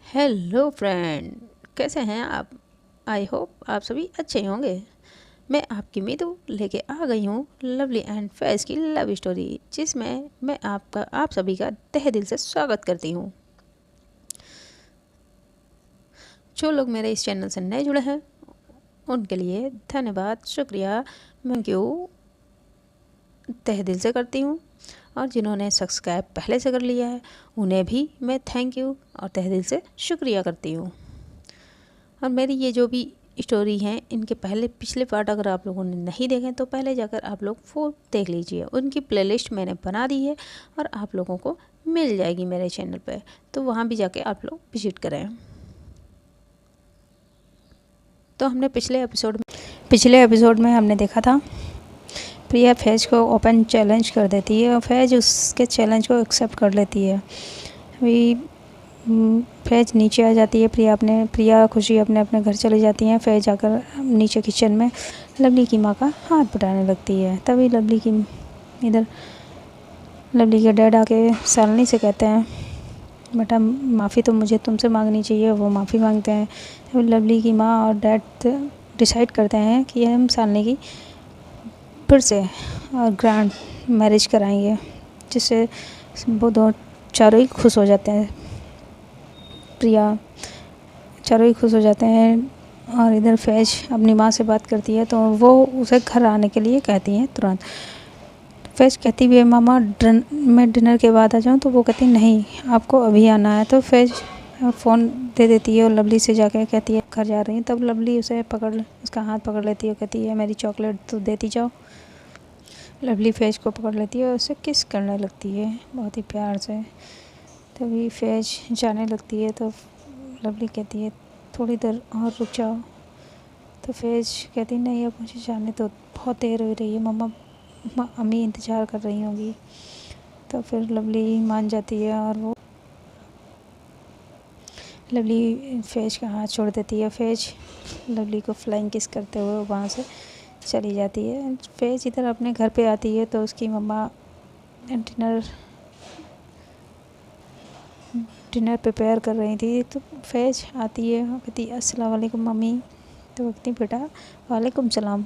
Hello friend, कैसे हैं आप। आई होप आप सभी अच्छे होंगे। मैं आपकी मीतू लेके आ गई हूँ लवली एंड फैज़ की लव स्टोरी, जिसमें मैं आप सभी का तहे दिल से स्वागत करती हूँ। जो लोग मेरे इस चैनल से नए जुड़े हैं उनके लिए धन्यवाद, शुक्रिया, थैंक यू तहे दिल से करती हूँ। और जिन्होंने सब्सक्राइब पहले से कर लिया है उन्हें भी मैं थैंक यू और तहे दिल से शुक्रिया करती हूँ। और मेरी ये जो भी स्टोरी हैं इनके पिछले पार्ट अगर आप लोगों ने नहीं देखे तो पहले जाकर आप लोग वो देख लीजिए। उनकी प्लेलिस्ट मैंने बना दी है और आप लोगों को मिल जाएगी मेरे चैनल पे, तो वहाँ भी जाके आप लोग विजिट करें। तो हमने पिछले एपिसोड में हमने देखा था प्रिया फैज़ को ओपन चैलेंज कर देती है और फैज़ उसके चैलेंज को एक्सेप्ट कर लेती है। अभी फैज़ नीचे आ जाती है। प्रिया खुशी अपने अपने घर चली जाती हैं। फैज़ जाकर नीचे किचन में लवली की माँ का हाथ बटाने लगती है। तभी लवली के डैड आके शालिनी से कहते हैं, बेटा माफ़ी तो मुझे तुमसे मांगनी चाहिए। वो माफ़ी मांगते हैं। तभी लवली की माँ और डैड डिसाइड करते हैं कि हम शालिनी की फिर से ग्रैंड मैरिज कराएंगे, जिससे वो चारों ही खुश हो जाते हैं। प्रिया चारों ही खुश हो जाते हैं। और इधर फैज़ अपनी माँ से बात करती है तो वो उसे घर आने के लिए कहती हैं तुरंत। फैज़ कहती भी है, मामा मैं डिनर के बाद आ जाऊँ, तो वो कहती नहीं आपको अभी आना है। तो फैज़ फ़ोन दे देती है और लवली से जाकर कहती है घर जा रही है। तब लवली उसका हाथ पकड़ लेती है और कहती है मेरी चॉकलेट तो देती जाओ। लवली फैज़ को पकड़ लेती है और उसे किस करने लगती है बहुत ही प्यार से। तभी फैज़ जाने लगती है तो लवली कहती है थोड़ी देर और रुक जाओ। तो फैज़ कहती नहीं अब मुझे जाने तो बहुत देर हो रही है, मम्मा अम्मी इंतज़ार कर रही होंगी। तो फिर लवली मान जाती है और वो लवली फैज़ का हाथ छोड़ देती है। फैज़ लवली को फ्लाइंग किस करते हुए वहाँ से चली जाती है। फैज़ इधर अपने घर पे आती है तो उसकी मम्मा डिनर प्रिपेयर कर रही थी। तो फैज़ आती है और कहती अस्सलाम वालेकुम मम्मी। तो वो कहती बेटा वालेकुम सलाम,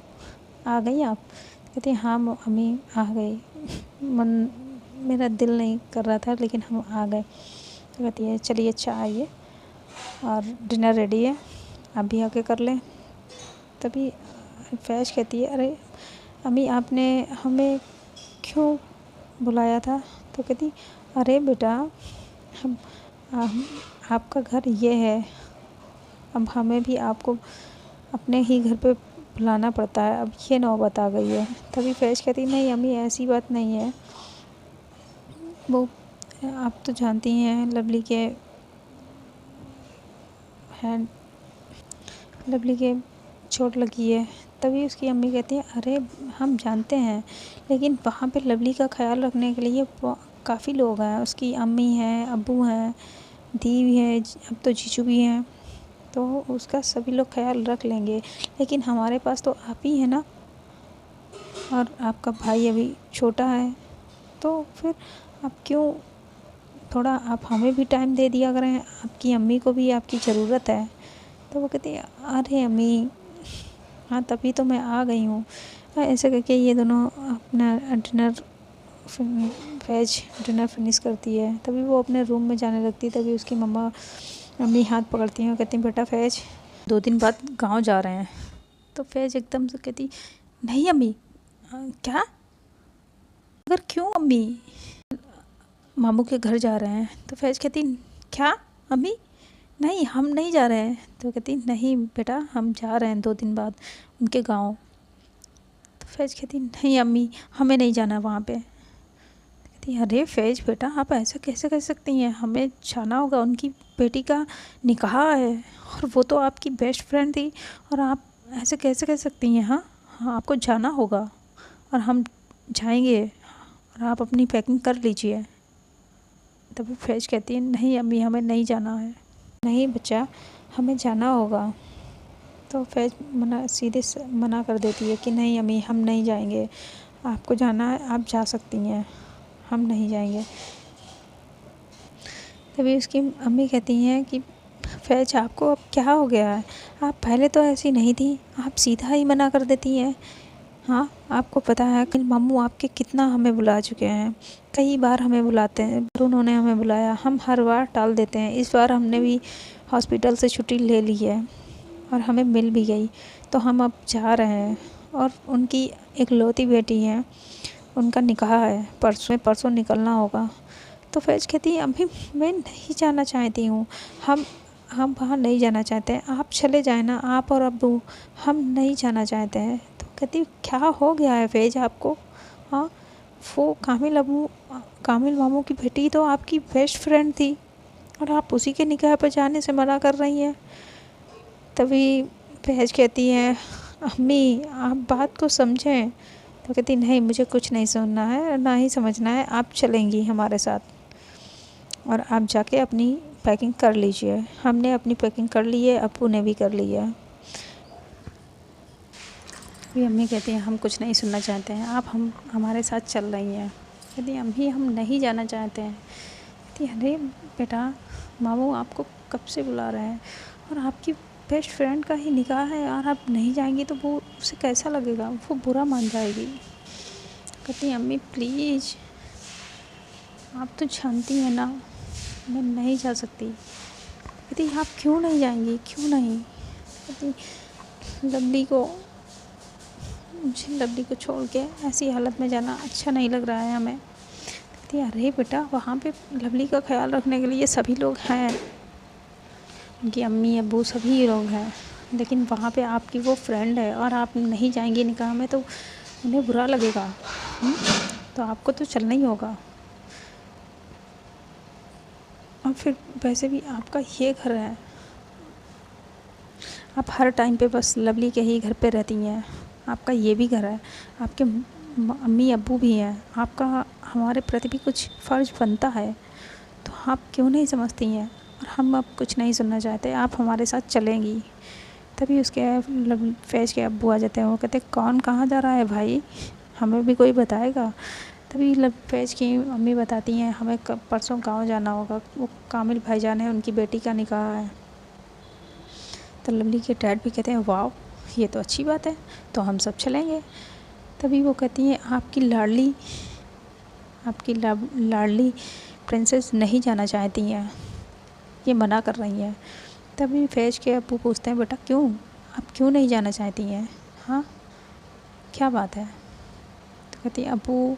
आ गई आप। कहती हाँ मम्मी आ गई, मेरा दिल नहीं कर रहा था लेकिन हम आ गए। तो कहती है चलिए अच्छा आइए और डिनर रेडी है, आप भी आके कर लें। तभी फैज़ कहती है अरे अम्मी आपने हमें क्यों बुलाया था। तो कहती अरे बेटा हम आपका घर ये है, अब हमें भी आपको अपने ही घर पे बुलाना पड़ता है, अब ये नौबत आ गई है। तभी फैज़ कहती नहीं अम्मी ऐसी बात नहीं है, वो आप तो जानती हैं लवली के चोट लगी है। तभी उसकी अम्मी कहती है अरे हम जानते हैं लेकिन वहाँ पे लवली का ख्याल रखने के लिए काफ़ी लोग हैं, उसकी अम्मी हैं, अब्बू हैं, दी भी है, अब तो जीजू भी हैं, तो उसका सभी लोग ख्याल रख लेंगे। लेकिन हमारे पास तो आप ही है ना, और आपका भाई अभी छोटा है, तो फिर आप क्यों थोड़ा आप हमें भी टाइम दे दिया करें, आपकी अम्मी को भी आपकी ज़रूरत है। तो वो कहती है अरे अम्मी हाँ तभी तो मैं आ गई हूँ। ऐसे करके ये दोनों अपना फैज़ डिनर फिनिश करती है। तभी वो अपने रूम में जाने लगती है। तभी उसकी अम्मी हाथ पकड़ती हैं और कहती हैं बेटा फैज़ 2 दिन बाद गांव जा रहे हैं। तो फैज़ एकदम से कहती नहीं अम्मी क्या, अगर क्यों अम्मी, मामू के घर जा रहे हैं। तो फैज़ कहती क्या अम्मी नहीं हम नहीं जा रहे हैं। तो कहती नहीं बेटा हम जा रहे हैं 2 दिन बाद उनके गांव। तो फैज़ कहती नहीं अम्मी हमें नहीं जाना वहाँ पे। कहती अरे फैज़ बेटा आप ऐसा कैसे कह सकती हैं, हमें जाना होगा, उनकी बेटी का निकाह है और वो तो आपकी बेस्ट फ्रेंड थी, और आप ऐसे कैसे कह सकती हैं। हाँ हाँ आपको जाना होगा और हम जाएंगे और आप अपनी पैकिंग कर लीजिए। तभी फैज़ कहती है नहीं अम्मी हमें नहीं जाना है। नहीं बच्चा हमें जाना होगा। तो फैज़ सीधे से मना कर देती है कि नहीं अम्मी हम नहीं जाएंगे, आपको जाना है आप जा सकती हैं, हम नहीं जाएंगे। तभी उसकी अम्मी कहती हैं कि फैज आपको अब क्या हो गया है? आप पहले तो ऐसी नहीं थी, आप सीधा ही मना कर देती हैं। हाँ, आपको पता है कि मामू आपके कितना हमें बुला चुके हैं, कई बार हमें बुलाते हैं, पर उन्होंने हमें बुलाया, हम हर बार टाल देते हैं। इस बार हमने भी हॉस्पिटल से छुट्टी ले ली है और हमें मिल भी गई, तो हम अब जा रहे हैं। और उनकी इकलौती बेटी है, उनका निकाह है, परसों निकलना होगा। तो फैज़ कहती है अभी मैं नहीं जाना चाहती हूँ, हम वहाँ नहीं जाना चाहते हैं, आप चले जाए ना, आप और अब्बू, हम नहीं जाना चाहते हैं। तो कहती क्या हो गया है फैज़ आपको? हाँ, वो कामिल मामू की बेटी तो आपकी बेस्ट फ्रेंड थी और आप उसी के निकाह पर जाने से मना कर रही हैं। तभी फैज़ कहती है अम्मी आप बात को समझें। तो कहती नहीं, मुझे कुछ नहीं सुनना है ना ही समझना है, आप चलेंगी हमारे साथ और आप जाके अपनी पैकिंग कर लीजिए। हमने अपनी पैकिंग कर ली है, अप्पू ने भी कर ली है। अभी अम्मी कहती हैं हम कुछ नहीं सुनना चाहते हैं, आप हमारे साथ चल रही हैं। कहती अम्मी हम नहीं जाना चाहते हैं। कहती अरे बेटा, मामू आपको कब से बुला रहे हैं और आपकी बेस्ट फ्रेंड का ही निकाह है और आप नहीं जाएंगी तो वो उसे कैसा लगेगा, वो बुरा मान जाएगी। कहती अम्मी प्लीज़, आप तो जानती हैं ना मैं नहीं जा सकती। कहती आप क्यों नहीं जाएंगी, क्यों नहीं? कहती मुझे लवली को छोड़ के ऐसी हालत में जाना अच्छा नहीं लग रहा है हमें। कहती अरे बेटा, वहाँ पे लवली का ख्याल रखने के लिए सभी लोग हैं, उनकी अम्मी अब्बू सभी लोग हैं, लेकिन वहाँ पे आपकी वो फ्रेंड है और आप नहीं जाएंगी निकाह में तो उन्हें बुरा लगेगा। तो आपको तो चलना ही होगा। और फिर वैसे भी आपका ये घर है, आप हर टाइम पे बस लवली के ही घर पे रहती हैं। आपका ये भी घर है, आपके अम्मी अब्बू भी हैं, आपका हमारे प्रति भी कुछ फ़र्ज़ बनता है। तो आप क्यों नहीं समझती हैं? और हम अब कुछ नहीं सुनना चाहते, आप हमारे साथ चलेंगी। तभी उसके फैज़ के अब्बू आ जाते हैं। वो कहते कौन कहाँ जा रहा है भाई, हमें भी कोई बताएगा? तभी फैज़ की अम्मी बताती हैं हमें परसों गाँव जाना होगा, वो कामिल भाईजान है, उनकी बेटी का निकाह है। तो लवली के डैड भी कहते हैं वाह, ये तो अच्छी बात है, तो हम सब चलेंगे। तभी वो कहती हैं आपकी लाडली प्रिंसेस नहीं जाना चाहती हैं, ये मना कर रही हैं। तभी फैज़ के अब्बू पूछते हैं बेटा क्यों, आप क्यों नहीं जाना चाहती हैं? हाँ, क्या बात है? तो कहती है अब्बू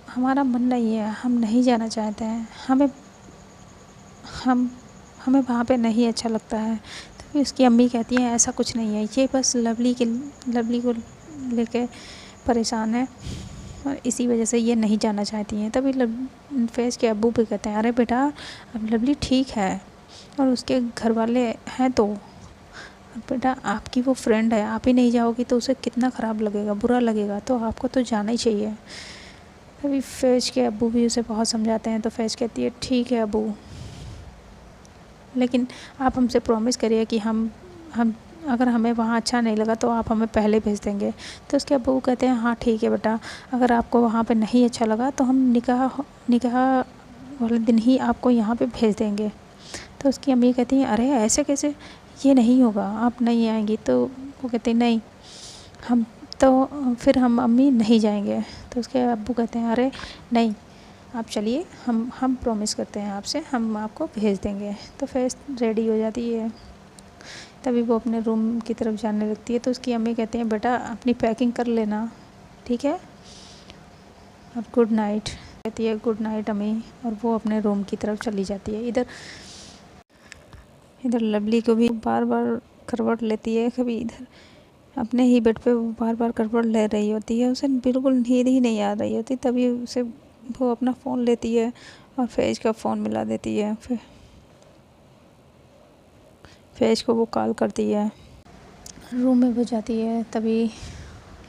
हमारा मन नहीं है, हम नहीं जाना चाहते हैं, हमें वहाँ पे नहीं अच्छा लगता है। तभी उसकी अम्मी कहती हैं ऐसा कुछ नहीं है, ये बस लवली को लेके परेशान है और इसी वजह से ये नहीं जाना चाहती हैं। तभी फैज़ के अब्बू भी कहते हैं अरे बेटा, अब लवली ठीक है और उसके घर वाले हैं, तो बेटा आपकी वो फ्रेंड है, आप ही नहीं जाओगी तो उसे कितना ख़राब लगेगा, बुरा लगेगा, तो आपको तो जाना ही चाहिए। तभी फैज़ के अब्बू भी उसे बहुत समझाते हैं। तो फैज़ कहती है ठीक है अब्बू, लेकिन आप हमसे प्रॉमिस करिए कि हम अगर हमें वहाँ अच्छा नहीं लगा तो आप हमें पहले भेज देंगे। तो उसके अब्बू कहते हैं हाँ ठीक है बेटा, अगर आपको वहाँ पे नहीं अच्छा लगा तो हम निकाह वाले दिन ही आपको यहाँ पे भेज देंगे। तो उसकी अम्मी कहती हैं अरे ऐसे कैसे, ये नहीं होगा, आप नहीं आएंगी। तो वो कहते हैं नहीं, फिर हम अम्मी नहीं जाएंगे। तो उसके अब्बू कहते हैं अरे नहीं, आप चलिए, हम प्रॉमिस करते हैं आपसे, हम आपको भेज देंगे। तो फैज़ रेडी हो जाती है। तभी वो अपने रूम की तरफ जाने लगती है। तो उसकी अम्मी कहती हैं बेटा अपनी पैकिंग कर लेना, ठीक है, और गुड नाइट। कहती है गुड नाइट अम्मी, और वो अपने रूम की तरफ चली जाती है। इधर लवली को भी बार बार करवट लेती है, कभी इधर अपने ही बेड पे वो बार बार करवट ले रही होती है, उसे बिल्कुल नींद ही नहीं आ रही होती। तभी उसे वो अपना फ़ोन लेती है और फैज़ का फ़ोन मिला देती है। फिर फैज़ को वो कॉल करती है, रूम में वो जाती है। तभी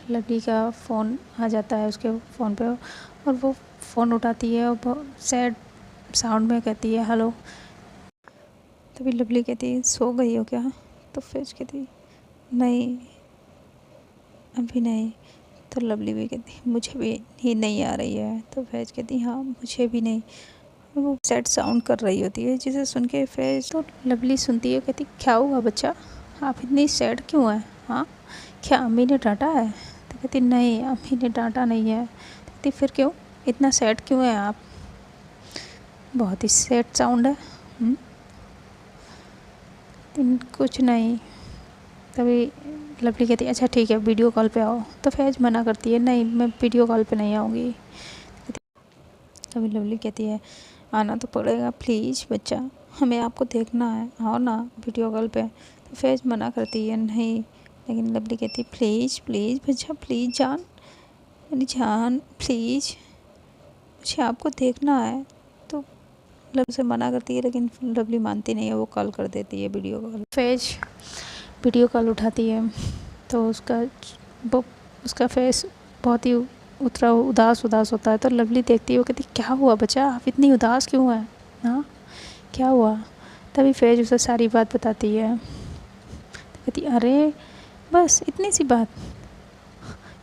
लवली का फ़ोन आ जाता है उसके फ़ोन पे और वो फ़ोन उठाती है और बहुत सैड साउंड में कहती है हेलो। तभी लवली कहती है सो गई हो क्या? तो फैज़ कहती नहीं, अभी नहीं। तो लवली भी कहती मुझे भी नींद नहीं आ रही है। तो फैज़ कहती हाँ मुझे भी नहीं, वो सैड साउंड कर रही होती है, जिसे सुन के फैज तो लवली सुनती है, कहती क्या हुआ बच्चा, आप इतनी सैड क्यों हैं, हाँ क्या अम्मी ने डांटा है। तो कहती नहीं अम्मी ने डांटा नहीं है। तो कहती फिर क्यों इतना सैड क्यों है आप, बहुत ही सैड साउंड है। कुछ नहीं। तभी लवली कहती है अच्छा ठीक है वीडियो कॉल पे आओ। तो फैज मना करती है नहीं मैं वीडियो कॉल पे नहीं आऊँगी। तभी लवली कहती है आना तो पड़ेगा प्लीज़ बच्चा, हमें आपको देखना है, आओ ना वीडियो कॉल पे। तो फैज मना करती है नहीं, लेकिन लवली कहती है प्लीज़ प्लीज़ बच्चा प्लीज़ जान, मेरी जान प्लीज़ मुझे आपको देखना है। तो लवली से मना करती है, लेकिन लवली मानती नहीं है, वो कॉल कर देती है video call. Faiz video call उठाती है तो उसका फेस बहुत ही उदास होता है। तो लवली देखती है, वो कहती क्या हुआ बच्चा आप इतनी उदास क्यों हैं, हाँ क्या हुआ। तभी फैज उसे सारी बात बताती है। तो कहती अरे बस इतनी सी बात,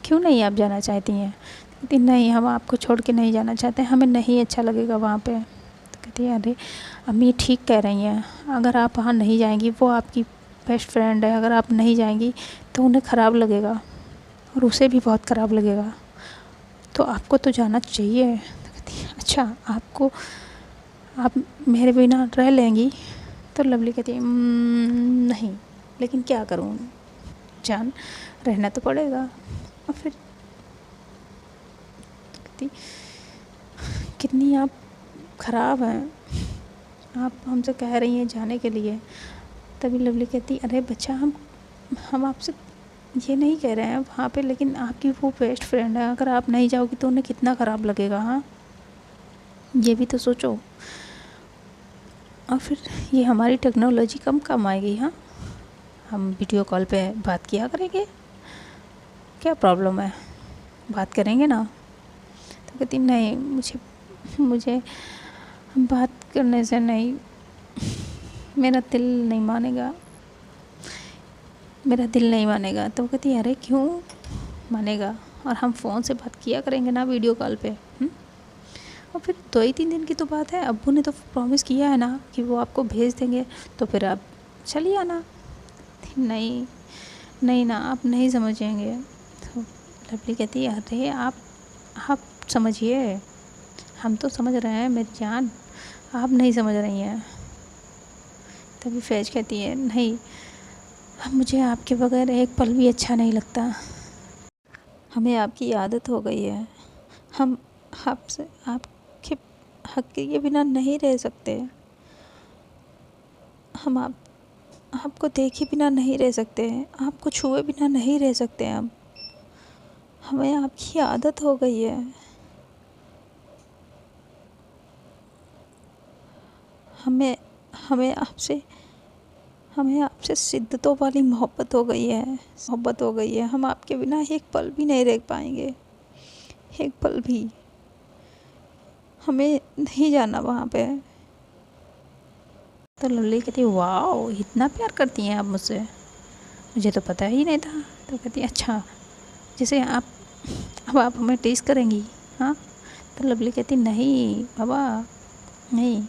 क्यों नहीं आप जाना चाहती हैं। कहती नहीं हम आपको छोड़ के नहीं जाना चाहते, हमें नहीं अच्छा लगेगा वहाँ पे। तो कहती है अरे अम्मी ठीक कह रही हैं, अगर आप वहाँ नहीं जाएंगी, वो आपकी बेस्ट फ्रेंड है, अगर आप नहीं जाएंगी तो उन्हें ख़राब लगेगा और उसे भी बहुत ख़राब लगेगा, तो आपको तो जाना चाहिए। तो कहती है अच्छा आप मेरे बिना रह लेंगी। तो लवली कहती है नहीं लेकिन क्या करूँ जान, रहना तो पड़ेगा। और फिर कहती कितनी आप ख़राब हैं, आप हमसे कह रही हैं जाने के लिए। तभी लवली कहती अरे बच्चा हम आपसे ये नहीं कह रहे हैं वहाँ पे, लेकिन आपकी वो बेस्ट फ्रेंड है, अगर आप नहीं जाओगी तो उन्हें कितना ख़राब लगेगा, हाँ ये भी तो सोचो। और फिर ये हमारी टेक्नोलॉजी कम काम आएगी, हाँ हम वीडियो कॉल पे बात किया करेंगे, क्या प्रॉब्लम है बात करेंगे ना। तो कहती नहीं मुझे बात करने से नहीं, मेरा दिल नहीं मानेगा। तो कहती है अरे क्यों मानेगा, और हम फ़ोन से बात किया करेंगे ना वीडियो कॉल पे। और फिर 2 ही 3 दिन की तो बात है, अब्बू ने तो प्रॉमिस किया है ना कि वो आपको भेज देंगे, तो फिर आप चलिए आना। नहीं ना आप नहीं समझेंगे। तो लवली कहती है अरे आप समझिए, हम तो समझ रहे हैं मेरी जान, आप नहीं समझ रही हैं। तभी फैज कहती है नहीं अब मुझे आपके बगैर एक पल भी अच्छा नहीं लगता, हमें आपकी आदत हो गई है, हम आपसे आपके हक के बिना नहीं रह सकते, हम आपको देखे बिना नहीं रह सकते, आपको छुए बिना नहीं रह सकते, हमें आपकी आदत हो गई है, हमें आपसे शिद्दतों वाली मोहब्बत हो गई है, हम आपके बिना एक पल भी नहीं रह पाएंगे, एक पल भी, हमें नहीं जाना वहाँ पे। तो लवली कहती है वाह इतना प्यार करती हैं आप मुझसे, मुझे तो पता ही नहीं था। तो कहती है अच्छा जैसे अब आप हमें टीज करेंगी, हाँ। तो लवली कहती नहीं बाबा नहीं,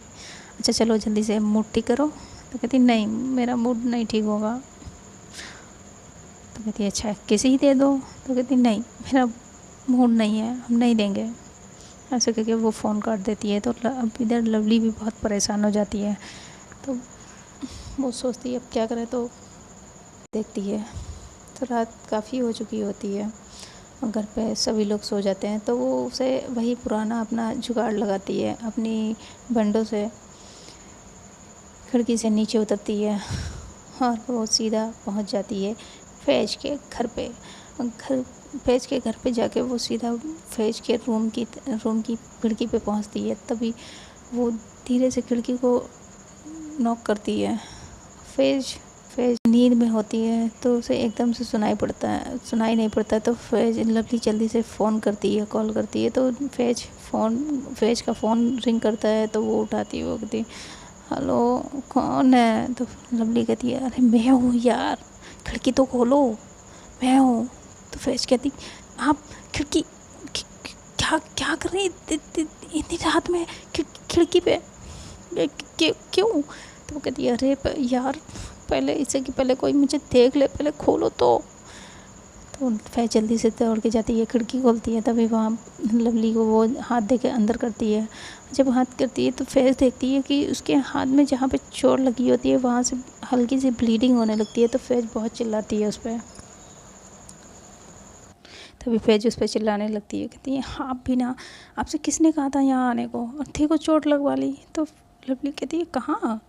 अच्छा चलो जल्दी से मूड ठीक करो। तो कहती नहीं मेरा मूड नहीं ठीक होगा। तो कहती अच्छा किसी ही दे दो। तो कहती नहीं मेरा मूड नहीं है, हम नहीं देंगे। ऐसे करके वो फ़ोन काट देती है। तो अब इधर लवली भी बहुत परेशान हो जाती है। तो वो सोचती है अब क्या करे, तो देखती है तो रात काफ़ी हो चुकी होती है और घर पे सभी लोग सो जाते हैं। तो वो उसे वही पुराना अपना जुगाड़ लगाती है, अपनी बंडों से खिड़की से नीचे उतरती है और वो सीधा पहुंच जाती है फैज के घर पे। फैज के घर पे जाके वो सीधा फैज के रूम की खिड़की पे पहुंचती है। तभी वो धीरे से खिड़की को नॉक करती है। फैज नींद में होती है तो उसे एकदम से सुनाई नहीं पड़ता। तो फैज लवली जल्दी से फ़ोन करती है, कॉल करती है। तो फैज का फ़ोन रिंग करता है तो वो उठाती है। वो कहती हेलो कौन है। तो लवली कहती है अरे मैं हूँ यार, खिड़की तो खोलो, मैं हूँ। तो फैज कहती आप खिड़की क्या क्या कर रही इतनी रात में खिड़की पे, क्यों? तो वो कहती है अरे यार पहले इससे कि पहले कोई मुझे देख ले, पहले खोलो तो फैज़ जल्दी से दौड़ के जाती है, खिड़की खोलती है। तभी वहाँ लवली को वो हाथ दे के अंदर करती है। जब हाथ करती है तो फैज़ देखती है कि उसके हाथ में जहाँ पे चोट लगी होती है वहाँ से हल्की सी ब्लीडिंग होने लगती है। तो फैज़ बहुत चिल्लाती है उस पर। तभी फैज़ उस पर चिल्लाने लगती है, कहती है आप भी ना, आपसे किसने कहा था यहाँ आने को, और थे को चोट लगवा ली। तो लवली कहती है कहाँ,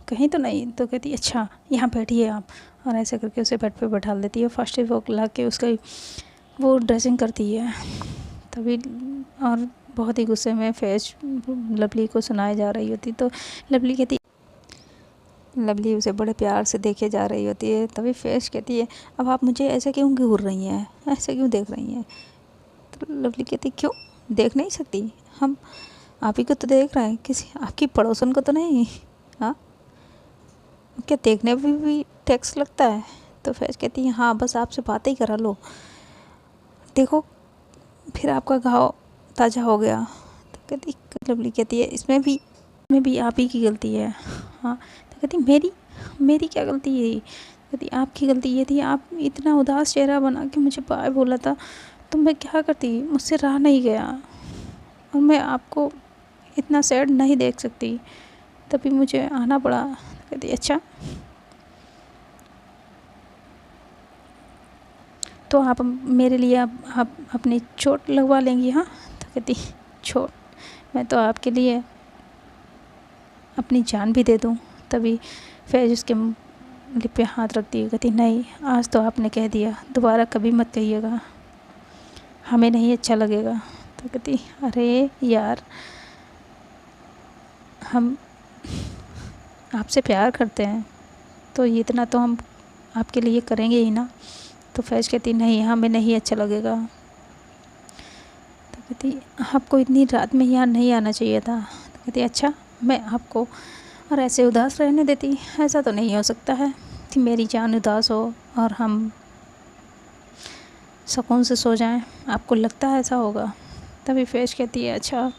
कहीं तो नहीं। तो कहती है अच्छा यहाँ बैठिए आप, और ऐसे करके उसे बेड पे बैठा देती है। फर्स्ट एड वो ला के उसका वो ड्रेसिंग करती है। तभी और बहुत ही गुस्से में फैज़ लवली को सुनाई जा रही होती। तो लवली कहती, लवली उसे बड़े प्यार से देखे जा रही होती है। तभी फैज़ कहती है अब आप मुझे ऐसे क्यों घूर रही हैं, ऐसे क्यों देख रही हैं? तो लवली कहती क्यों देख नहीं सकती, हम आप ही को तो देख रहे हैं, किसी आपकी पड़ोसन को तो नहीं। हाँ क्या देखने में भी टैक्स लगता है? तो फैज़ कहती है हाँ बस आपसे बातें ही करा लो, देखो फिर आपका घाव ताज़ा हो गया। तो कहती, लवली कहती है इसमें भी आप ही की गलती है। हाँ तो कहती मेरी क्या गलती है? कहती आपकी गलती ये थी, आप इतना उदास चेहरा बना के मुझे बाय बोला था, तो मैं क्या करती, मुझसे रहा नहीं गया, और मैं आपको इतना सैड नहीं देख सकती, तभी मुझे आना पड़ा। कहती अच्छा तो आप मेरे लिए आप अपनी चोट लगवा लेंगी? हाँ तो कहती चोट, मैं तो आपके लिए अपनी जान भी दे दूँ। तभी फैज़ उसके लिप पे हाथ रखती है, कहती नहीं आज तो आपने कह दिया, दोबारा कभी मत कहिएगा, हमें नहीं अच्छा लगेगा। तो कहती अरे यार हम आपसे प्यार करते हैं तो इतना तो हम आपके लिए करेंगे ही ना। तो फैज़ कहती नहीं हमें नहीं अच्छा लगेगा। तो कहती आपको इतनी रात में यहाँ नहीं आना चाहिए था। तो कहती अच्छा मैं आपको और ऐसे उदास रहने देती, ऐसा तो नहीं हो सकता है कि मेरी जान उदास हो और हम सुकून से सो जाएं, आपको लगता है ऐसा होगा? तभी फैज़ कहती है अच्छा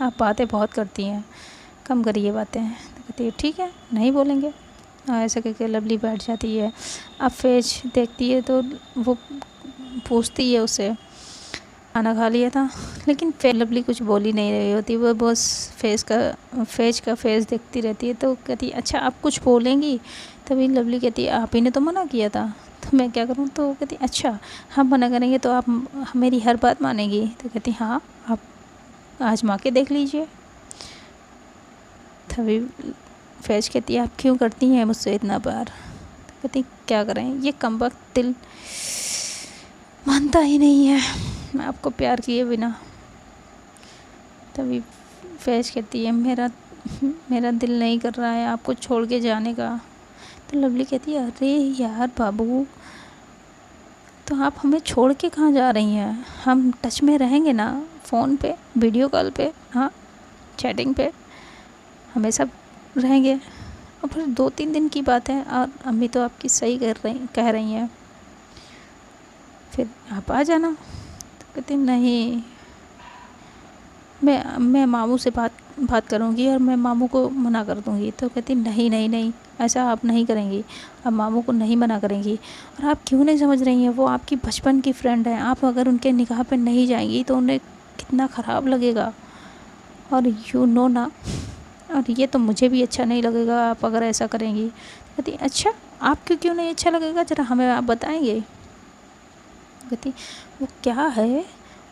आप बातें बहुत करती हैं, कम करिए बातें। तो कहती है ठीक है नहीं बोलेंगे। ऐसे करके लवली बैठ जाती है। अब फैज़ देखती है तो वो पूछती है उससे खाना खा लिया था, लेकिन लवली कुछ बोल ही नहीं रही होती, वो बस फैज़ का फेस देखती रहती है। तो कहती है अच्छा आप कुछ बोलेंगी? तभी लवली कहती है आप ही ने तो मना किया था, तो मैं क्या करूँ? तो कहती अच्छा हम मना करेंगे तो आप मेरी हर बात मानेगी? तो कहती हाँ आप आजमा के देख लीजिए। तभी फैज़ कहती है आप क्यों करती हैं मुझसे इतना प्यार? तो कहती क्या करें, ये कमबख्त दिल मानता ही नहीं है मैं आपको प्यार किए बिना। तभी फैज़ कहती है मेरा दिल नहीं कर रहा है आपको छोड़ के जाने का। तो लवली कहती है अरे यार बाबू, तो आप हमें छोड़ के कहाँ जा रही हैं? हम टच में रहेंगे ना, फ़ोन पे, वीडियो कॉल पे, हाँ चैटिंग पे हमेशा रहेंगे। और फिर 2-3 दिन की बात है और अम्मी तो आपकी सही कह रही हैं, फिर आप आ जाना। तो कहती नहीं मैं मामू से बात करूँगी और मैं मामू को मना कर दूँगी। तो कहती नहीं नहीं नहीं ऐसा आप नहीं करेंगी, आप मामू को नहीं मना करेंगी। और आप क्यों नहीं समझ रही हैं, वो आपकी बचपन की फ्रेंड है, आप अगर उनके निकाह पे नहीं जाएंगी तो उन्हें कितना ख़राब लगेगा, और यू नो ना, और ये तो मुझे भी अच्छा नहीं लगेगा आप अगर ऐसा करेंगी। कहती अच्छा आपको क्यों नहीं अच्छा लगेगा, ज़रा हमें आप बताएंगे? कहती वो क्या है,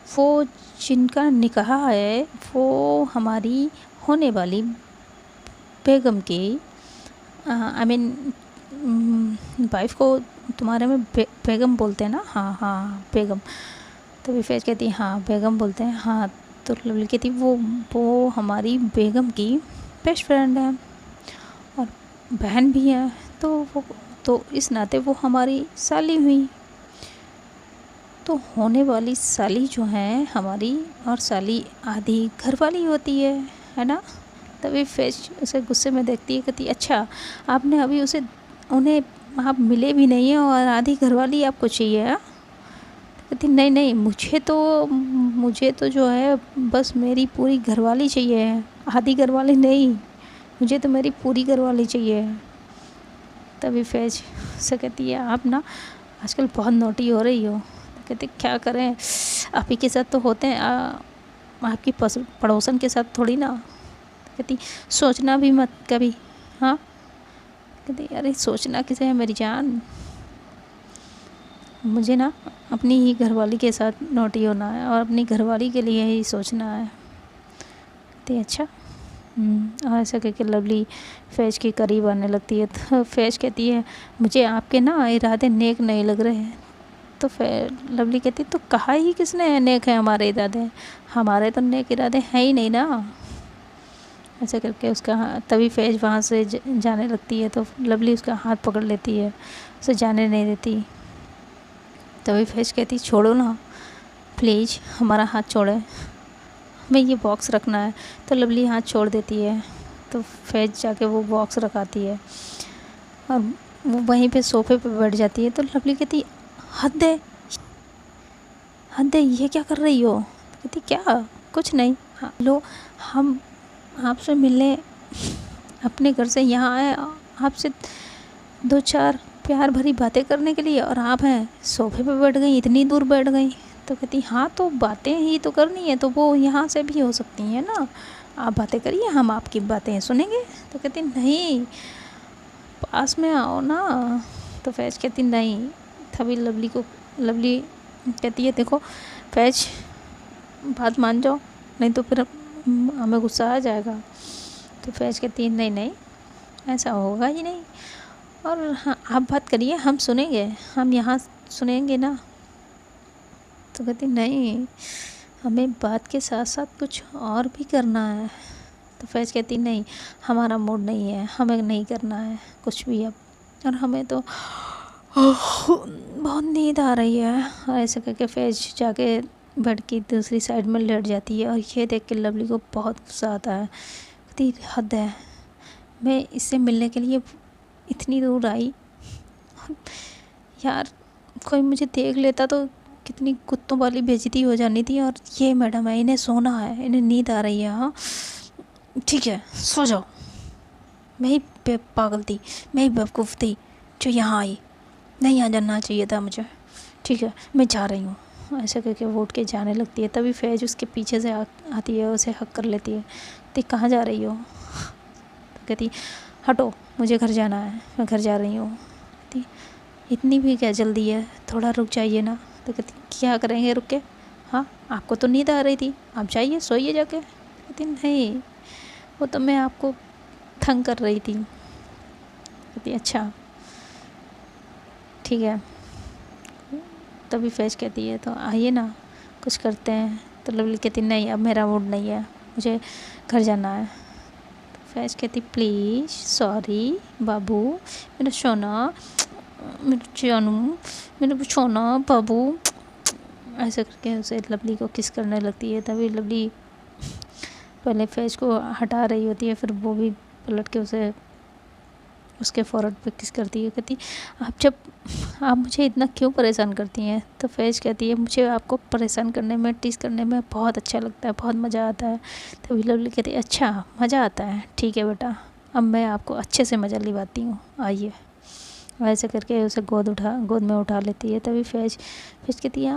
वो जिनका निकाह है वो हमारी होने वाली बेगम की आई मीन वाइफ को तुम्हारे में बेगम बोलते हैं ना? हाँ हाँ बेगम। तभी फैज़ कहती है हाँ बेगम बोलते हैं। हाँ तो लवली कहती वो हमारी बेगम की बेस्ट फ्रेंड है और बहन भी है, तो इस नाते वो हमारी साली हुई। तो होने वाली साली जो है हमारी, और साली आधी घर वाली होती है ना? तभी फैज़ उसे गुस्से में देखती है, कहती अच्छा आपने अभी उन्हें आप मिले भी नहीं हैं और आधी घरवाली आपको चाहिए? हाँ कहती नहीं नहीं, मुझे तो जो है बस मेरी पूरी घरवाली चाहिए, आधी घरवाली नहीं, मुझे तो मेरी पूरी घरवाली चाहिए। तभी फैज से कहती है आप ना आजकल बहुत नोटी हो रही हो। तो कहते क्या करें, आप ही के साथ तो होते हैं, आपकी पड़ोसन के साथ थोड़ी ना। कहती सोचना भी मत कभी। हाँ, कहती अरे सोचना किसे है मेरी जान, मुझे ना अपनी ही घरवाली के साथ नोटी होना है और अपनी घरवाली के लिए ही सोचना है। कहती अच्छा। और ऐसा करके लवली फैज के करीब आने लगती है। तो फैज कहती है मुझे आपके ना इरादे नेक नहीं लग रहे हैं। तो फिर लवली कहती तो कहा ही किसने नेक है हमारे इरादे, हमारे तो नेक इरादे हैं ही नहीं ना। ऐसा करके उसका तभी फैज वहाँ से जाने लगती है। तो लवली उसका हाथ पकड़ लेती है, उसे जाने नहीं देती। तभी फैज कहती छोड़ो ना प्लीज़, हमारा हाथ छोड़े, हमें ये बॉक्स रखना है। तो लवली हाथ छोड़ देती है। तो फैज जाके वो बॉक्स रखाती है और वो वहीं पे सोफ़े पे बैठ जाती है। तो लवली कहती हद है, हद है, ये क्या कर रही हो। कहती क्या, कुछ नहीं। हाँ लो, हम आपसे मिलने अपने घर से यहाँ आए, आपसे 2-4 प्यार भरी बातें करने के लिए, और आप हैं सोफ़े पे बैठ गई, इतनी दूर बैठ गई। तो कहती हाँ तो बातें ही तो करनी है, तो वो यहाँ से भी हो सकती हैं ना, आप बातें करिए, हम आपकी बातें सुनेंगे। तो कहती नहीं, पास में आओ ना। तो फैज कहती नहीं। तभी लवली कहती है देखो फैज, बात मान जाओ, नहीं तो फिर हमें गुस्सा आ जाएगा। तो फैज कहती है नहीं नहीं, ऐसा होगा ही नहीं, और हाँ आप बात करिए, हम सुनेंगे, हम यहाँ सुनेंगे ना। तो कहती नहीं, हमें बात के साथ साथ कुछ और भी करना है। तो फैज कहती नहीं, हमारा मूड नहीं है, हमें नहीं करना है कुछ भी अब, और हमें तो बहुत नींद आ रही है। और ऐसे करके फैज जाके बेड की दूसरी साइड में लेट जाती है। और ये देख के लवली को बहुत गुस्सा आता है। कहती हद है, मैं इससे मिलने के लिए इतनी दूर आई, यार कोई मुझे देख लेता तो कितनी कुत्तों वाली बेइज्जती हो जानी थी। और ये मैडम है, इन्हें सोना है, इन्हें नींद आ रही है। हाँ ठीक है, सो जाओ, मैं ही पागल थी, मैं ही बेवकूफ़ थी जो यहाँ आई, नहीं आ जाना चाहिए था मुझे, ठीक है मैं जा रही हूँ। ऐसा करके वो उठ के जाने लगती है। तभी फैज उसके पीछे से आती है, उसे हक कर लेती है। तो कहाँ जा रही हो। तो कहती हटो, मुझे घर जाना है, मैं घर जा रही हूँ। कहती इतनी भी क्या जल्दी है, थोड़ा रुक जाइए ना। तो कहती क्या करेंगे रुक के, हाँ आपको तो नींद आ रही थी, आप जाइए सोइए जाके। कहती नहीं, वो तो मैं आपको तंग कर रही थी। कहती अच्छा ठीक है। तभी फैज कहती है तो आइए ना कुछ करते हैं। तो लवली कहती नहीं, अब मेरा मूड नहीं है, मुझे घर जाना है। तो फैज कहती प्लीज़, सॉरी बाबू, मेरा सोना, मेरा जानू, मेरा सोना बाबू। ऐसे करके उसे लवली को किस करने लगती है। तभी लवली पहले फैज को हटा रही होती है, फिर वो भी पलट के उसे उसके फोrehead पे किस करती है। कहती आप मुझे इतना क्यों परेशान करती हैं। तो फैज कहती है मुझे आपको परेशान करने में, टीस करने में बहुत अच्छा लगता है, बहुत मज़ा आता है। तभी लवली कहती है अच्छा मज़ा आता है, ठीक है बेटा, अब मैं आपको अच्छे से मज़ा लिवाती हूँ, आइए। वैसे करके उसे गोद में उठा लेती है। तभी फैज कहती है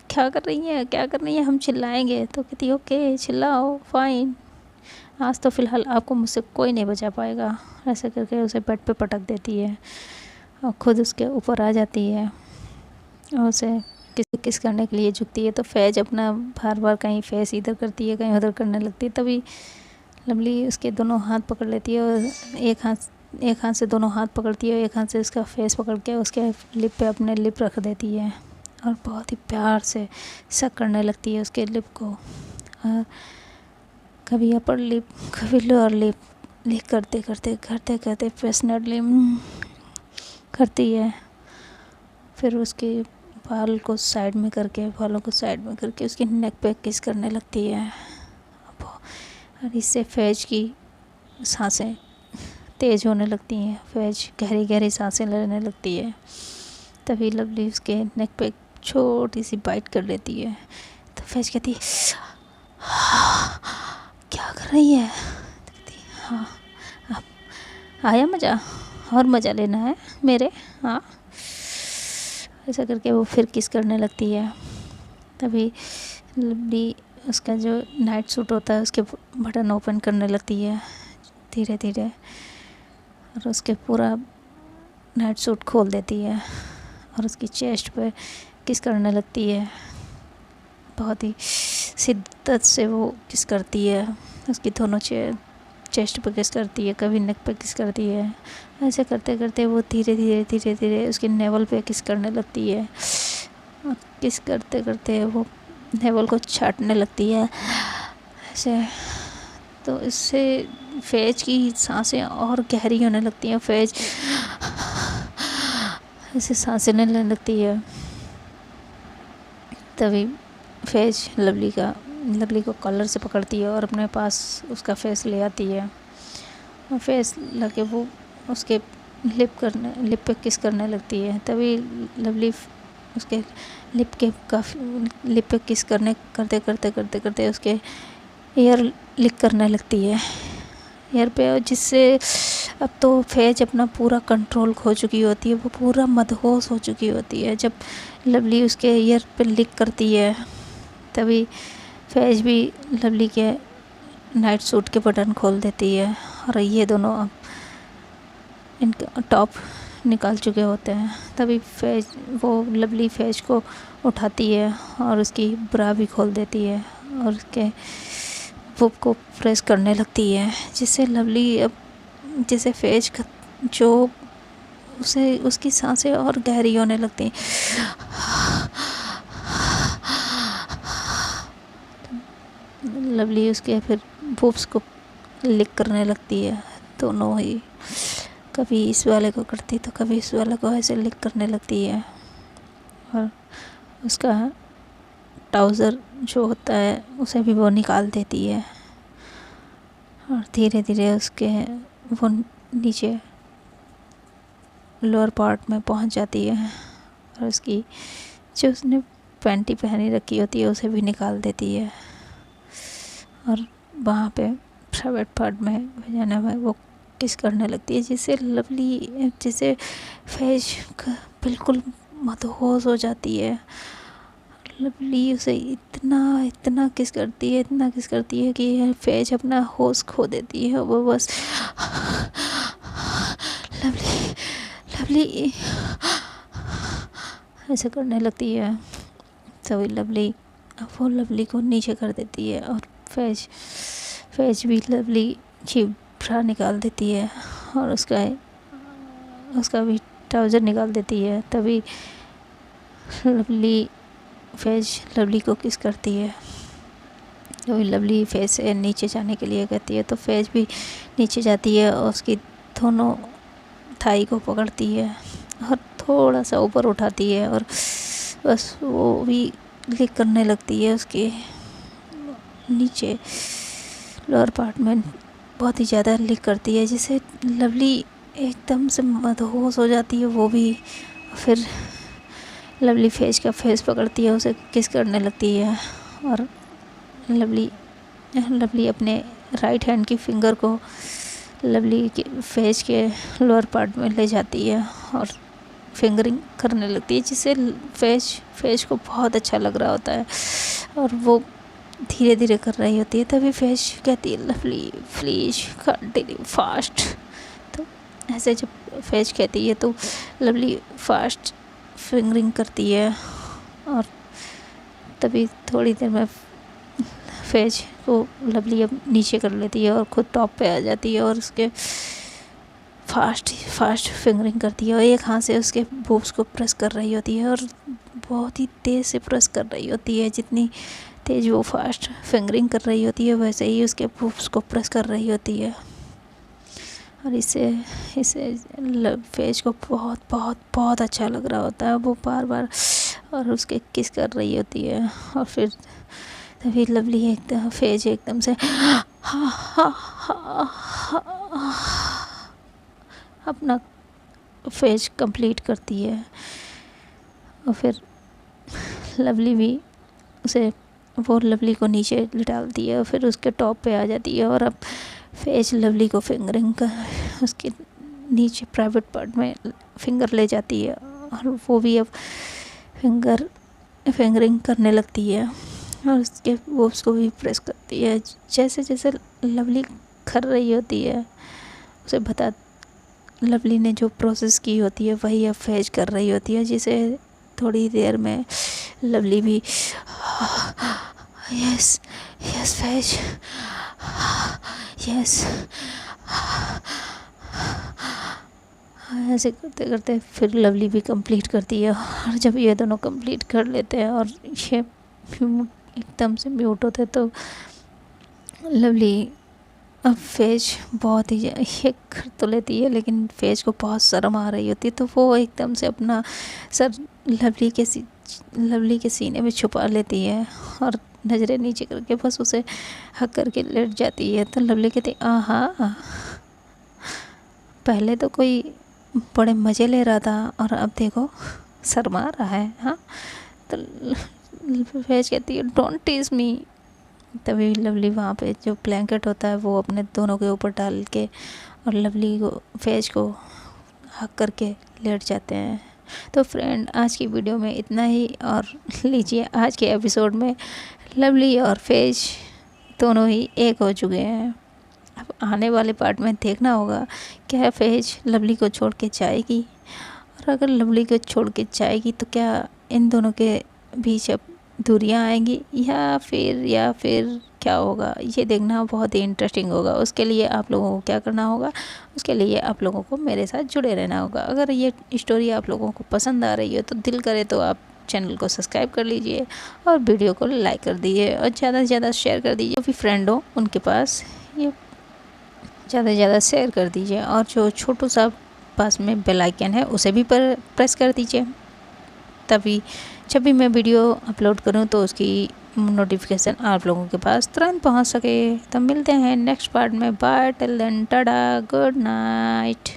क्या कर रही है, क्या कर रही है, हम चिल्लाएंगे। तो कहती है ओके चिल्लाओ, फाइन, आज तो फ़िलहाल आपको मुझसे कोई नहीं बचा पाएगा। ऐसे करके उसे बेड पे पटक देती है और ख़ुद उसके ऊपर आ जाती है और उसे किस करने के लिए झुकती है। तो फैज अपना बार बार कहीं फेस इधर करती है, कहीं उधर करने लगती है। तभी लवली उसके दोनों हाथ पकड़ लेती है और एक हाथ से दोनों हाथ पकड़ती है, एक हाथ से उसका फेस पकड़ के उसके लिप पे अपने लिप रख देती है और बहुत ही प्यार से सक करने लगती है उसके लिप को। और कभी अपर लिप, कभी लोअर लिप करते करते पैशनेटली करती है। फिर उसके बालों को साइड में करके उसकी नेक पे किस करने लगती है। और इससे फैज की सांसें तेज़ होने लगती हैं, फैज गहरी गहरी सांसें लेने लगती है। तभी लवली उसके नेक पे छोटी सी बाइट कर लेती है। तो फैज कहती है क्या कर रही है? तो कहती है हाँ, अब आया मज़ा, और मज़ा लेना है मेरे? हाँ। ऐसा करके वो फिर किस करने लगती है। तभी लवली उसका जो नाइट सूट होता है उसके बटन ओपन करने लगती है धीरे धीरे, और उसके पूरा नाइट सूट खोल देती है और उसकी चेस्ट पे किस करने लगती है। बहुत ही शिद्दत से वो किस करती है, उसकी दोनों चेस्ट पे किस करती है, कभी नेक पे किस करती है। ऐसे करते करते वो धीरे धीरे धीरे धीरे उसके नेवल पे किस करने लगती है, और किस करते करते वो नेवल को छाटने लगती है ऐसे। तो इससे फैज की सांसें और गहरी होने लगती हैं। फैज ऐसे सांसें लेने लगती है। तभी फैज लवली को कॉलर से पकड़ती है और अपने पास उसका फेस ले आती है, और फेस लगे वो उसके लिप पे किस करने लगती है। तभी लवली उसके लिप पे किस करते करते उसके ईयर लिक करने लगती है, ईयर पे। और जिससे अब तो फैज अपना पूरा कंट्रोल खो चुकी होती है, वो पूरा मदहोश हो चुकी होती है। जब लवली उसके ईयर पे लिक करती है तभी फैज भी लवली के नाइट सूट के बटन खोल देती है, और ये दोनों अब इनके टॉप निकाल चुके होते हैं। तभी लवली फैज को उठाती है और उसकी ब्रा भी खोल देती है और उसके पुप को प्रेस करने लगती है, जिससे फैज का जो उसकी सांसें और गहरी होने लगती हैं। लवली उसके फिर पुप्स को लिक करने लगती है, दोनों ही कभी इस वाले को करती तो कभी इस वाले को ऐसे लिक करने लगती है। और उसका ट्राउज़र जो होता है उसे भी वो निकाल देती है, और धीरे धीरे उसके वो नीचे लोअर पार्ट में पहुंच जाती है, और उसकी जो उसने पैंटी पहनी रखी होती है उसे भी निकाल देती है, और वहाँ पे प्राइवेट पार्ट में वजाना में वो किस करने लगती है, जिससे फैज बिल्कुल मदहोश हो जाती है। लवली उसे इतना किस करती है कि फैज अपना होश खो देती है। वो बस लवली ऐसे करने लगती है। तभी लवली को नीचे कर देती है, और फैज भी लवली की ब्रा निकाल देती है और उसका भी ट्राउज़र निकाल देती है। तभी फैज लवली को किस करती है। तभी लवली फैज से नीचे जाने के लिए कहती है, तो फैज भी नीचे जाती है और उसकी दोनों थाई को पकड़ती है और थोड़ा सा ऊपर उठाती है, और बस वो भी लिक करने लगती है उसके नीचे लोअर पार्ट में, बहुत ही ज़्यादा लिक करती है, जिससे लवली एकदम से मदहोश हो जाती है वो भी। फिर लवली फैज का फेस पकड़ती है, उसे किस करने लगती है, और लवली अपने राइट हैंड की फिंगर को लवली के फैज के लोअर पार्ट में ले जाती है और फिंगरिंग करने लगती है, जिससे फैज को बहुत अच्छा लग रहा होता है, और वो धीरे धीरे कर रही होती है। तभी फैज कहती है लवली प्लीज कंटिन्यू फास्ट। तो ऐसे जब फैज कहती है तो लवली फास्ट फिंगरिंग करती है, और तभी थोड़ी देर में फैज को लवली अब नीचे कर लेती है और ख़ुद टॉप पे आ जाती है, और उसके फास्ट फिंगरिंग करती है, और एक हाथ से उसके बूब्स को प्रेस कर रही होती है, और बहुत ही तेज़ से प्रेस कर रही होती है। जितनी तेज़ वो फास्ट फिंगरिंग कर रही होती है वैसे ही उसके बूब्स को प्रेस कर रही होती है, और इससे फैज को बहुत बहुत बहुत अच्छा लग रहा होता है। वो बार बार और उसके किस कर रही होती है, और फिर तभी लवली फैज एकदम से अपना फेज कंप्लीट करती है, और फिर लवली भी उसे वो लवली को नीचे डालती है और फिर उसके टॉप पे आ जाती है और अब फेज लवली को फिंगरिंग कर उसके नीचे प्राइवेट पार्ट में फिंगर ले जाती है और वो भी अब फिंगरिंग करने लगती है और वो उसको भी प्रेस करती है। जैसे जैसे लवली कर रही होती है उसे बता लवली ने जो प्रोसेस की होती है वही अब फेज कर रही होती है, जिसे थोड़ी देर में लवली भी यस यस फेज यस ऐसे करते करते फिर लवली भी कंप्लीट करती है। और जब ये दोनों कंप्लीट कर लेते हैं और ये एकदम से म्यूट होते तो लवली अब फेज बहुत ही ये कर तो लेती है, लेकिन फेज को बहुत शर्म आ रही होती है तो वो एकदम से अपना सर लवली के सीने में छुपा लेती है और नज़रें नीचे करके बस उसे हक करके लेट जाती है। तो लवली कहती आहा, पहले तो कोई बड़े मज़े ले रहा था और अब देखो शर्मा रहा है। हाँ, तो फेज कहती है डोंट टीज मी। तभी लवली वहाँ पे जो ब्लैंकेट होता है वो अपने दोनों के ऊपर डाल के और लवली को फेज को हक करके लेट जाते हैं। तो फ्रेंड, आज की वीडियो में इतना ही। और लीजिए, आज के एपिसोड में लवली और फेज दोनों ही एक हो चुके हैं। अब आने वाले पार्ट में देखना होगा क्या फेज लवली को छोड़ के जाएगी, और अगर लवली को छोड़ के जाएगी तो क्या इन दोनों के बीच अब दूरियां आएंगी या फिर क्या होगा, ये देखना बहुत ही इंटरेस्टिंग होगा। उसके लिए आप लोगों को क्या करना होगा, उसके लिए आप लोगों को मेरे साथ जुड़े रहना होगा। अगर ये स्टोरी आप लोगों को पसंद आ रही है तो दिल करे तो आप चैनल को सब्सक्राइब कर लीजिए और वीडियो को लाइक कर दीजिए और ज़्यादा से ज़्यादा शेयर कर दीजिए। जो भी फ्रेंड हो उनके पास ये ज़्यादा से ज़्यादा शेयर कर दीजिए और जो छोटू सा पास में बेल आइकन है उसे भी प्रेस कर दीजिए, तभी जब भी मैं वीडियो अपलोड करूं तो उसकी नोटिफिकेशन आप लोगों के पास तुरंत पहुंच सके। तो मिलते हैं नेक्स्ट पार्ट में। Bye till then, tata, good night.